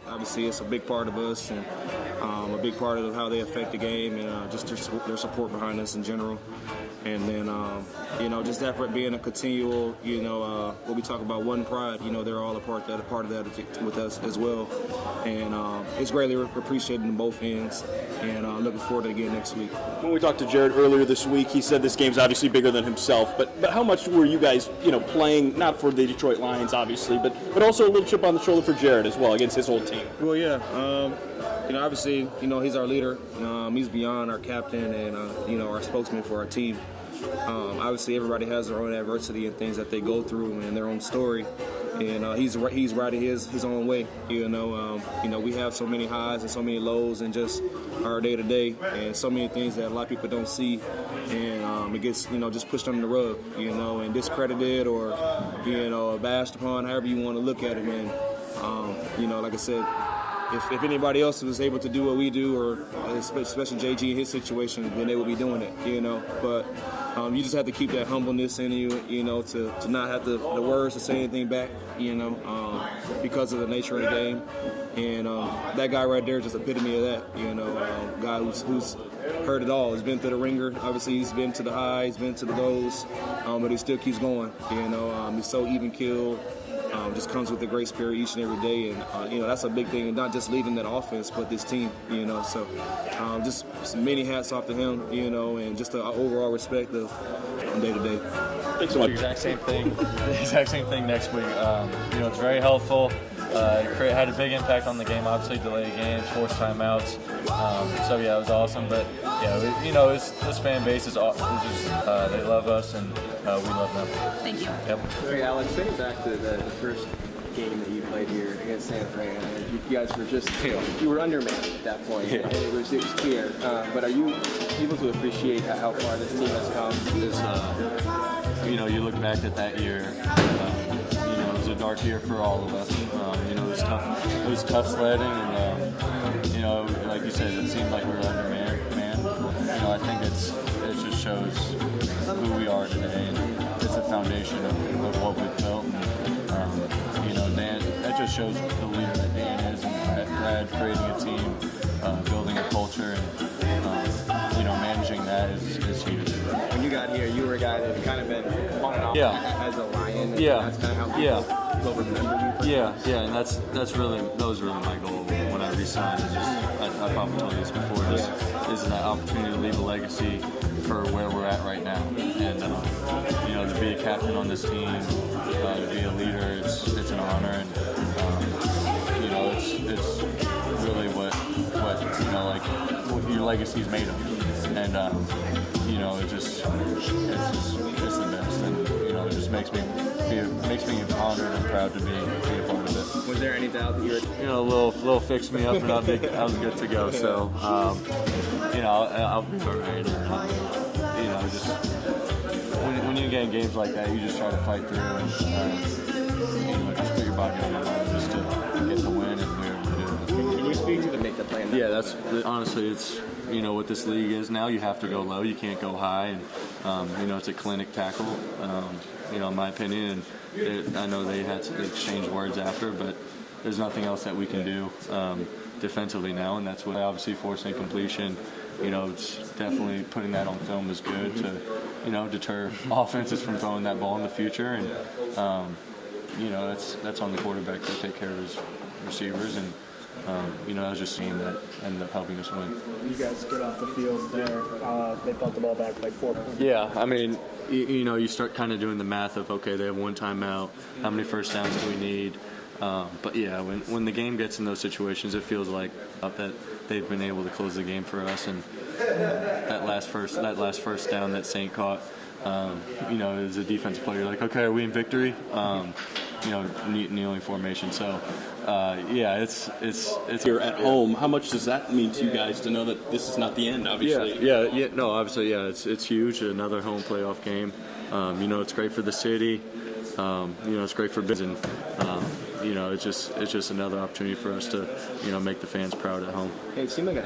Obviously, it's a big part of us and a big part of how they affect the game and just their support behind us in general. And then, just that for being a continual, what we talk about, one pride, they're all a part of that with us as well. And it's greatly appreciated on both ends. And I'm looking forward to it again next week. When we talked to Jared earlier this week, he said this game's obviously bigger than himself. But how much were you guys, playing, not for the Detroit Lions, obviously, but also a little chip on the shoulder for Jared as well against his whole team? Well, yeah. Obviously, he's our leader. He's beyond our captain and, our spokesman for our team. Obviously, everybody has their own adversity and things that they go through and their own story. And he's riding his own way. We have so many highs and so many lows and just our day-to-day and so many things that a lot of people don't see. And it gets, just pushed under the rug, and discredited or, bashed upon, however you want to look at it, man. Like I said, if anybody else was able to do what we do, or especially JG in his situation, then they would be doing it, But you just have to keep that humbleness in you, to not have the words to say anything back, because of the nature of the game. And that guy right there is just epitome of that, guy who's heard it all. He's been through the ringer. Obviously, he's been to the highs, he's been to the lows, but he still keeps going. He's so even-keeled. Just comes with a great spirit each and every day, and that's a big thing, and not just leading that offense, but this team. So just many hats off to him, and just the overall respect of day to day. Thanks so much. Exact same thing. The exact same thing next week. It's very helpful. It had a big impact on the game. Obviously, delayed games, forced timeouts. It was awesome. But this fan base is just they love us and we love them. Thank you. Yep. Hey, Alex, thinking back to the first game that you played here against San Fran, you guys were just you were undermanned at that point. Yeah. It was clear. But are you able to appreciate how far this team has come? You look back at that year. It was a dark year for all of us. It was tough sledding, and like you said, it seemed like we were undermanned. I think it just shows who we are today, and it's a foundation of what we've built. And, Dan, that just shows the leader that Dan is, and Brad creating a team, building a culture, and managing that is huge. When you got here, you were a guy that had kind of been on and off as a Lion. And that's kind of how people will remember you. Yeah, and that was really my goal when I re-signed. I probably told you this before. Is an opportunity to leave a legacy for where we're at right now, and to be a captain on this team, to be a leader, it's an honor, and it's really what your legacy is made of, and it's the best, and it just makes me honored and proud to be a part of it. Was there any doubt that you were? A little fix me up, and I was good to go. So I'll be all right. Just when you get in games like that, you just try to fight through and just put your body on the line just to get the win, and we're able to do it. Can you speak to the make-up plan? Yeah, that's honestly, it's what this league is now. You have to go low, you can't go high, and it's a clinic tackle. In my opinion, and I know they had to exchange words after, but there's nothing else that we can do defensively now, and that's what obviously forcing completion. It's definitely putting that on film is good to deter offenses from throwing that ball in the future, and that's on the quarterback to take care of his receivers, and I was just seeing that ended up helping us win. You guys get off the field there. They bumped the ball back like 4 points. Yeah, I mean, you start kind of doing the math of, okay, they have one timeout. How many first downs do we need? But yeah, when the game gets in those situations, it feels like that they've been able to close the game for us. And that last first down that Saint caught, as a defensive player, you're like, okay, are we in victory? Kneeling formation. So, it's You're at home. How much does that mean to you guys to know that this is not the end? Obviously. Obviously, it's huge. Another home playoff game. It's great for the city. It's great for business. It's just another opportunity for us to make the fans proud at home. Hey, it seemed like